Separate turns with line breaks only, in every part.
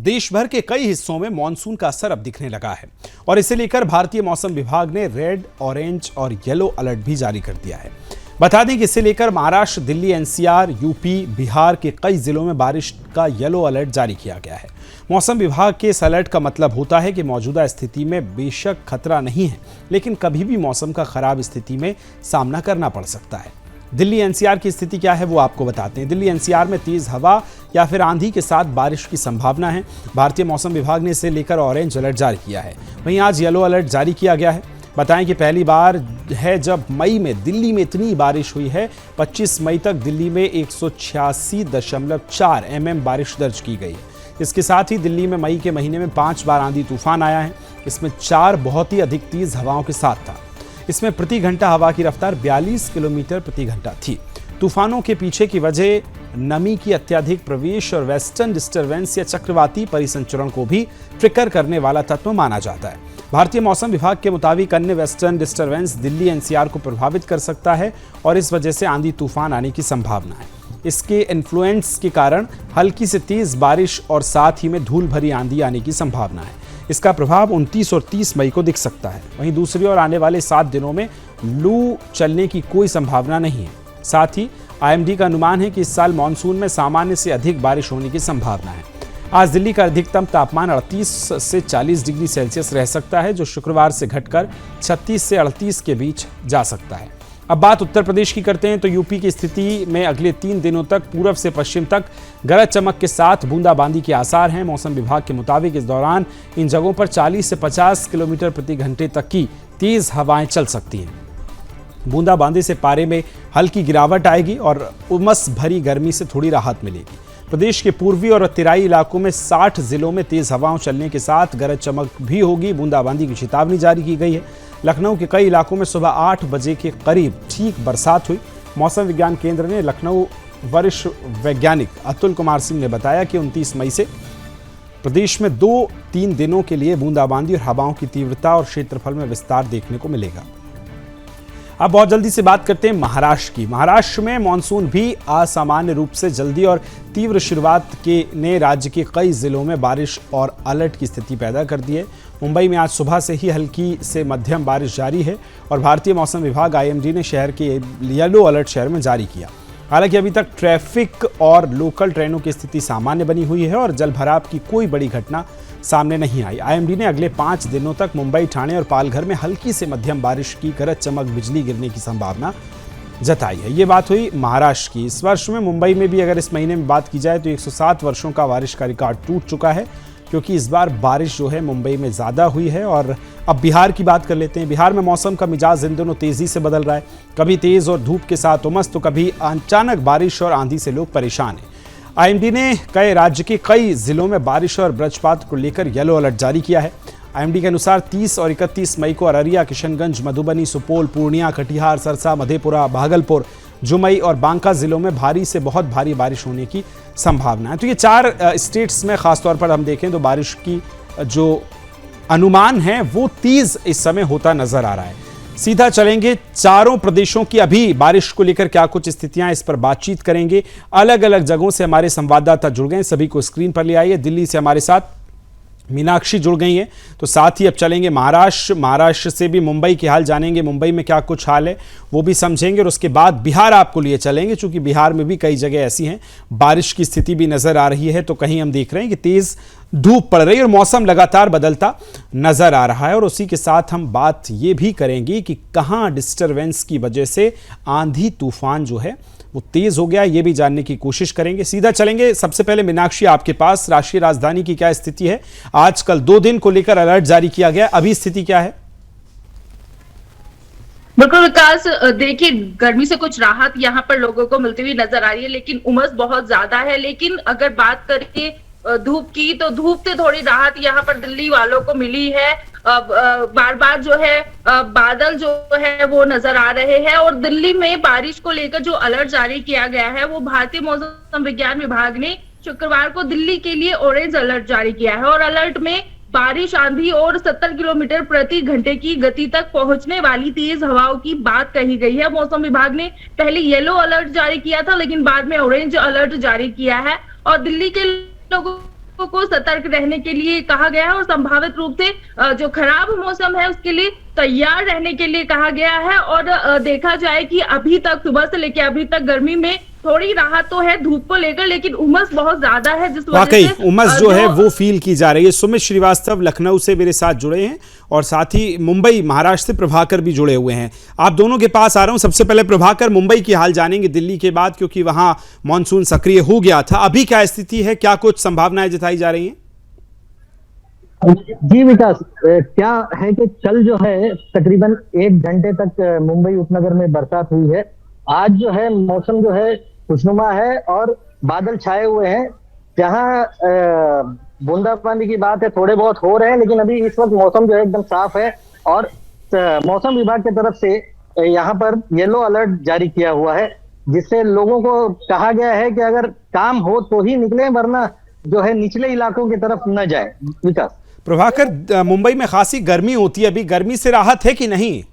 देश भर के कई हिस्सों में मानसून का असर अब दिखने लगा है और इसे लेकर भारतीय मौसम विभाग ने रेड, ऑरेंज और येलो अलर्ट भी जारी कर दिया है। बता दें कि इसे लेकर महाराष्ट्र, दिल्ली, एनसीआर, यूपी, बिहार के कई जिलों में बारिश का येलो अलर्ट जारी किया गया है। मौसम विभाग के इस अलर्ट का मतलब होता है कि मौजूदा स्थिति में बेशक खतरा नहीं है, लेकिन कभी भी मौसम का खराब स्थिति में सामना करना पड़ सकता है। दिल्ली एनसीआर की स्थिति क्या है वो आपको बताते हैं। दिल्ली एनसीआर में तेज हवा या फिर आंधी के साथ बारिश की संभावना है। भारतीय मौसम विभाग ने इसे लेकर ऑरेंज अलर्ट जारी किया है। वहीं आज येलो अलर्ट जारी किया गया है। बताएं कि पहली बार है जब मई में दिल्ली में इतनी बारिश हुई है। 25 मई तक दिल्ली में 186.4 mm बारिश दर्ज की गई है। इसके साथ ही दिल्ली में मई के महीने में 5 बार आंधी तूफान आया है। इसमें 4 बहुत ही अधिक तेज हवाओं के साथ था। इसमें प्रति घंटा हवा की रफ्तार 42 किलोमीटर प्रति घंटा थी। तूफानों के पीछे की वजह नमी की अत्यधिक प्रवेश और वेस्टर्न डिस्टर्बेंस या चक्रवाती परिसंचरण को भी ट्रिगर करने वाला तत्व माना जाता है। भारतीय मौसम विभाग के मुताबिक अन्य वेस्टर्न डिस्टर्बेंस दिल्ली एनसीआर को प्रभावित कर सकता है और इस वजह से आंधी तूफान आने की संभावना है। इसके इन्फ्लुएंस के कारण हल्की से तेज बारिश और साथ ही में धूल भरी आंधी आने की संभावना है। इसका प्रभाव 29 और 30 मई को दिख सकता है। वहीं दूसरी ओर आने वाले 7 दिनों में लू चलने की कोई संभावना नहीं है। साथ ही आईएमडी का अनुमान है कि इस साल मानसून में सामान्य से अधिक बारिश होने की संभावना है। आज दिल्ली का अधिकतम तापमान 38 से 40 डिग्री सेल्सियस रह सकता है, जो शुक्रवार से घटकर 36 से 38 के बीच जा सकता है। अब बात उत्तर प्रदेश की करते हैं तो यूपी की स्थिति में अगले 3 दिनों तक पूर्व से पश्चिम तक गरज चमक के साथ बूंदाबांदी के आसार हैं। मौसम विभाग के मुताबिक इस दौरान इन जगहों पर 40 से 50 किलोमीटर प्रति घंटे तक की तेज हवाएं चल सकती हैं। बूंदाबांदी से पारे में हल्की गिरावट आएगी और उमस भरी गर्मी से थोड़ी राहत मिलेगी। प्रदेश के पूर्वी और तराई इलाकों में 60 जिलों में तेज हवाओं चलने के साथ गरज चमक भी होगी। बूंदाबांदी की चेतावनी जारी की गई है। लखनऊ के कई इलाकों में सुबह 8 बजे के करीब ठीक बरसात हुई। मौसम विज्ञान केंद्र ने लखनऊ वरिष्ठ वैज्ञानिक अतुल कुमार सिंह ने बताया कि 29 मई से प्रदेश में 2-3 दिनों के लिए बूंदाबांदी और हवाओं की तीव्रता और क्षेत्रफल में विस्तार देखने को मिलेगा। अब बहुत जल्दी से बात करते हैं महाराष्ट्र की। महाराष्ट्र में मानसून भी असामान्य रूप से जल्दी और तीव्र शुरुआत के ने राज्य के कई जिलों में बारिश और अलर्ट की स्थिति पैदा कर दी है। मुंबई में आज सुबह से ही हल्की से मध्यम बारिश जारी है और भारतीय मौसम विभाग आईएमडी ने शहर के येलो अलर्ट शहर में जारी किया। हालांकि अभी तक ट्रैफिक और लोकल ट्रेनों की स्थिति सामान्य बनी हुई है और जलभराव की कोई बड़ी घटना सामने नहीं आई। आईएमडी ने अगले 5 दिनों तक मुंबई, ठाणे और पालघर में हल्की से मध्यम बारिश की गरज चमक, बिजली गिरने की संभावना जताई है। ये बात हुई महाराष्ट्र की। इस वर्ष में मुंबई में भी अगर इस महीने में बात की जाए तो 107 वर्षों का बारिश का रिकॉर्ड टूट चुका है, क्योंकि इस बार बारिश जो है मुंबई में ज़्यादा हुई है। और अब बिहार की बात कर लेते हैं। बिहार में मौसम का मिजाज इन दिनों तेज़ी से बदल रहा है। कभी तेज़ और धूप के साथ उमस तो कभी अचानक बारिश और आंधी से लोग परेशान हैं। आईएमडी ने राज्य के कई जिलों में बारिश और वज्रपात को लेकर येलो अलर्ट जारी किया है। आईएमडी के अनुसार 30 और 31 मई को अररिया, किशनगंज, मधुबनी, सुपौल, पूर्णिया, कटिहार, सरसा, मधेपुरा, भागलपुर, जुमई और बांका जिलों में भारी से बहुत भारी बारिश होने की संभावना है। तो ये 4 स्टेट्स में खासतौर पर हम देखें तो बारिश की जो अनुमान है वो तेज इस समय होता नजर आ रहा है। सीधा चलेंगे चारों प्रदेशों की अभी बारिश को लेकर क्या कुछ स्थितियां, इस पर बातचीत करेंगे। अलग अलग जगहों से हमारे संवाददाता जुड़ गए, सभी को स्क्रीन पर ले आइए। दिल्ली से हमारे साथ मीनाक्षी जुड़ गई हैं, तो साथ ही अब चलेंगे महाराष्ट्र से भी मुंबई के हाल जानेंगे, मुंबई में क्या कुछ हाल है वो भी समझेंगे और उसके बाद बिहार आपको लिए चलेंगे, क्योंकि बिहार में भी कई जगह ऐसी हैं बारिश की स्थिति भी नजर आ रही है। तो कहीं हम देख रहे हैं कि तेज धूप पड़ रही है और मौसम लगातार बदलता नजर आ रहा है। और उसी के साथ हम बात ये भी करेंगे कि कहाँ डिस्टर्बेंस की वजह से आंधी तूफान जो है वो तेज हो गया, ये भी जानने की कोशिश करेंगे। सीधा चलेंगे सबसे पहले मीनाक्षी आपके पास, राष्ट्रीय राजधानी की क्या स्थिति है? आजकल 2 दिन को लेकर अलर्ट जारी किया गया, अभी स्थिति क्या है?
बिल्कुल विकास, देखिए गर्मी से कुछ राहत यहाँ पर लोगों को मिलती हुई नजर आ रही है, लेकिन उमस बहुत ज्यादा है। लेकिन अगर बात करें धूप की, तो धूप से थोड़ी राहत यहाँ पर दिल्ली वालों को मिली है। बार बार जो है बादल जो है वो नजर आ रहे हैं और दिल्ली में बारिश को लेकर जो अलर्ट जारी किया गया है वो भारतीय मौसम विज्ञान विभाग ने शुक्रवार को दिल्ली के लिए ऑरेंज अलर्ट जारी किया है। और अलर्ट में बारिश, आंधी और 70 किलोमीटर प्रति घंटे की गति तक पहुंचने वाली तेज हवाओं की बात कही गई है। मौसम विभाग ने पहले येलो अलर्ट जारी किया था, लेकिन बाद में ऑरेंज अलर्ट जारी किया है और दिल्ली के लोगों लोगों को सतर्क रहने के लिए कहा गया है और संभावित रूप से जो खराब मौसम है उसके लिए तैयार रहने के लिए कहा गया है। और देखा जाए कि अभी तक सुबह से लेकर अभी तक गर्मी में थोड़ी राहत तो है धूप को लेकर, लेकिन उमस बहुत ज्यादा है, जिस वजह
वाकई
से
उमस जो है वो फील की जा रही है। सुमित श्रीवास्तव लखनऊ से मेरे साथ जुड़े हैं और साथ ही मुंबई महाराष्ट्र से प्रभाकर भी जुड़े हुए हैं। आप दोनों के पास आ रहा हूं। सबसे पहले प्रभाकर, मुंबई की हाल जानेंगे दिल्ली के बाद, क्योंकि वहां मानसून सक्रिय हो गया था। अभी क्या स्थिति है, क्या कुछ संभावनाएं जताई जा रही हैं?
जी विकास, क्या है कि कल जो है तकरीबन 1 घंटे तक मुंबई उपनगर में बरसात हुई है। आज जो है मौसम जो है खुशनुमा है और बादल छाए हुए हैं। जहां बूंदाबांदी की बात है, थोड़े बहुत हो रहे हैं, लेकिन अभी इस वक्त मौसम जो है एकदम साफ है। और मौसम विभाग की तरफ से यहाँ पर येलो अलर्ट जारी किया हुआ है, जिससे लोगों को कहा गया है कि अगर काम हो तो ही निकले, वरना जो है निचले इलाकों की तरफ न जाए। विकास,
प्रभाकर, मुंबई में खासी गर्मी होती है, अभी गर्मी से राहत है कि नहीं?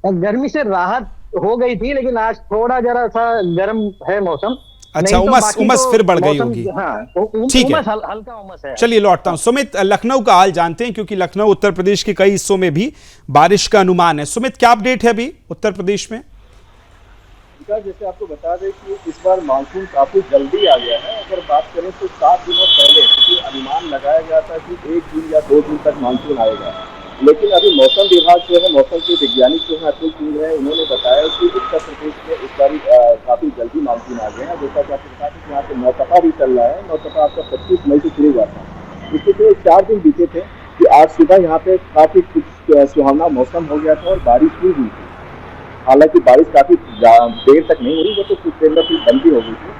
गर्मी से राहत हो गई थी, लेकिन आज थोड़ा जरा सा गर्म है मौसम।
अच्छा, उमस फिर बढ़ गई होगी।
हाँ,
ठीक है,
हल्का उमस है।
चलिए लौटता हूं। सुमित, लखनऊ का हाल जानते हैं, क्योंकि लखनऊ उत्तर प्रदेश के कई हिस्सों में भी बारिश का अनुमान है। सुमित, क्या अपडेट है अभी उत्तर प्रदेश में?
जैसे आपको बता दें कि इस बार मानसून काफी जल्दी आ गया है। अगर बात करें तो 7 दिनों पहले क्योंकि अनुमान लगाया गया था कि 1 दिन या 2 दिन तक मानसून आएगा, लेकिन अभी मौसम विभाग जो है, मौसम के वैज्ञानिक जो है अतुल सिंह है, उन्होंने बताया कि उत्तर प्रदेश में इस बार काफी जल्दी मानसून आ गया है। जैसा कि आपको बता दें कि यहाँ पे नौतपा भी चल रहा है। नौतपा आपका 25 मई से शुरू हुआ था। इसके तो 4 दिन बीते थे कि आज सुबह यहाँ पे काफी कुछ सुहावना मौसम हो गया था और बारिश भी हुई थी। हालांकि बारिश काफी देर तक नहीं हो रही, वो तो कुछ देर में फिर बंद भी हो गई थी।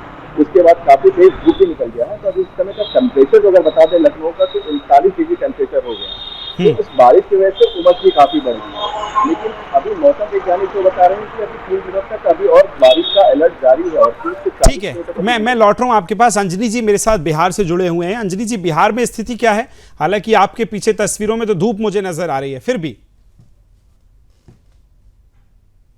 उसके बाद काफी तेज धूप भी निकल गया है। तो अभी इस समय का टेम्परेचर अगर बता दें लखनऊ का, तो 39 डिग्री टेम्परेचर हो गया। तो इस बारिश की वजह से उमस भी काफी बढ़ गई है। लेकिन अभी मौसम वैज्ञानिक तो बता रहे हैं कि अभी 3 दिनों तक अभी और बारिश का अलर्ट जारी है। और
ठीक है, मैं लौट रहा हूं आपके पास। अंजलि जी मेरे साथ बिहार से जुड़े हुए हैं। अंजलि जी, बिहार में स्थिति क्या है? हालांकि आपके पीछे तस्वीरों में तो धूप मुझे नजर आ रही है, फिर भी।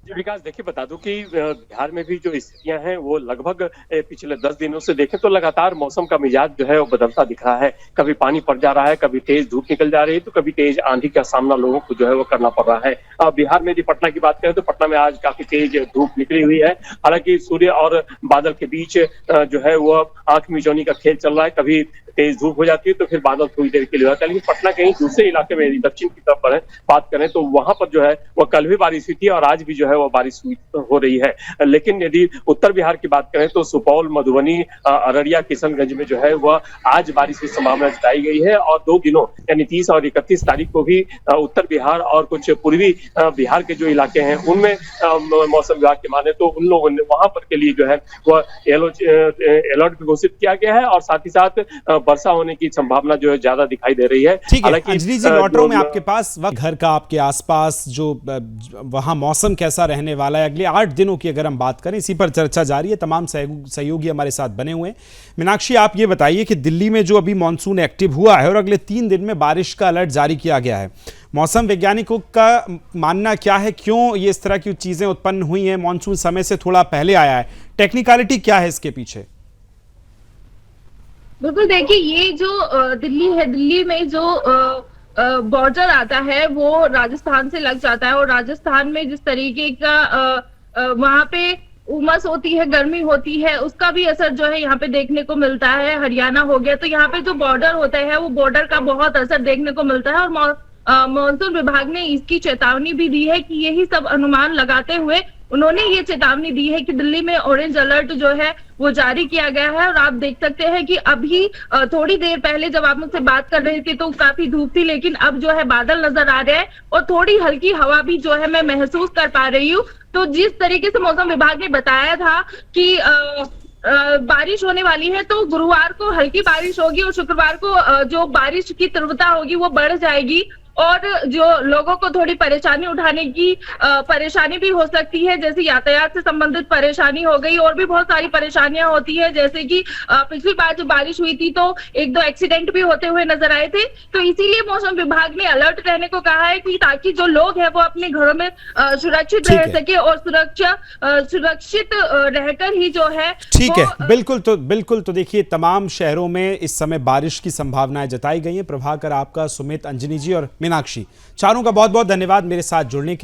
विकास, देखिए बता दूं कि बिहार में भी जो स्थितियां हैं वो लगभग पिछले 10 दिनों से देखें तो लगातार मौसम का मिजाज जो है वो बदलता दिख रहा है। कभी पानी पड़ जा रहा है, कभी तेज धूप निकल जा रही है, तो कभी तेज आंधी का सामना लोगों को जो है वो करना पड़ रहा है। बिहार में यदि पटना की बात करें तो पटना में आज काफी तेज धूप निकली हुई है। हालांकि सूर्य और बादल के बीच जो है वो आंख मिचौनी का खेल चल रहा है। कभी तेज धूप हो जाती है तो फिर बादल थोड़ी देर के लिए होता है। लेकिन पटना कहीं दूसरे इलाके में, दक्षिण की तरफ बात करें तो वहां पर जो है वो कल भी बारिश हुई थी और आज भी जो है वो बारिश हो रही है। लेकिन यदि उत्तर बिहार की बात करें तो सुपौल, मधुबनी, अररिया, किशनगंज में जो है वह आज बारिश की संभावना जताई गई है। और 2 दिनों यानी 30 और 31 तारीख को भी उत्तर बिहार और कुछ पूर्वी बिहार के जो इलाके हैं उनमें मौसम विभाग के माने तो उन लोगों ने वहां पर के लिए जो है वह अलर्ट घोषित किया गया है और साथ ही साथ वर्षा होने की संभावना जो है ज्यादा दिखाई दे रही है।
ठीक है अंजलि जी, लौट रहा हूं मैं आपके पास। वक्त घर का आपके आसपास जो वहां मौसम कैसा रहने वाला है अगले 8 दिनों की अगर हम बात करें, इसी पर चर्चा जारी है। तमाम सहयोगी हमारे साथ बने हुए हैं। मीनाक्षी, आप ये बताइए कि दिल्ली में जो अभी मानसून एक्टिव हुआ है और अगले 3 दिन में बारिश का अलर्ट जारी किया गया है, मौसम वैज्ञानिकों का मानना क्या है? क्यों ये इस तरह की चीजें उत्पन्न हुई हैं? मानसून समय से थोड़ा पहले आया है, टेक्निकलिटी क्या है इसके पीछे?
बिल्कुल, देखिए ये जो दिल्ली है, दिल्ली में जो बॉर्डर आता है वो राजस्थान से लग जाता है और राजस्थान में जिस तरीके का वहां पे उमस होती है, गर्मी होती है, उसका भी असर जो है यहाँ पे देखने को मिलता है। हरियाणा हो गया, तो यहाँ पे जो बॉर्डर होता है वो बॉर्डर का बहुत असर देखने को मिलता है। और मॉनसून विभाग ने इसकी चेतावनी भी दी है कि यही सब अनुमान लगाते हुए उन्होंने ये चेतावनी दी है कि दिल्ली में ऑरेंज अलर्ट जो है वो जारी किया गया है। और आप देख सकते हैं कि अभी थोड़ी देर पहले जब आप मुझसे बात कर रहे थे तो काफी धूप थी, लेकिन अब जो है बादल नजर आ रहे हैं और थोड़ी हल्की हवा भी जो है मैं महसूस कर पा रही हूँ। तो जिस तरीके से मौसम विभाग ने बताया था कि बारिश होने वाली है, तो गुरुवार को हल्की बारिश होगी और शुक्रवार को जो बारिश की तीव्रता होगी वो बढ़ जाएगी। और जो लोगों को थोड़ी परेशानी उठाने की परेशानी भी हो सकती है, जैसे यातायात से संबंधित परेशानी हो गई और भी बहुत सारी परेशानियां होती है, जैसे कि पिछली बार जब बारिश हुई थी तो एक दो एक्सीडेंट भी होते हुए नजर आए थे। तो इसीलिए मौसम विभाग ने अलर्ट रहने को कहा है कि ताकि जो लोग हैं वो अपने घरों में सुरक्षित रह सके और सुरक्षित रहकर ही जो है
ठीक है। बिल्कुल तो देखिए तमाम शहरों में इस समय बारिश की संभावनाएं जताई गई हैं। प्रभाकर आपका, सुमित, अंजनी जी और मीनाक्षी, चारों का बहुत बहुत धन्यवाद मेरे साथ जुड़ने के लिए।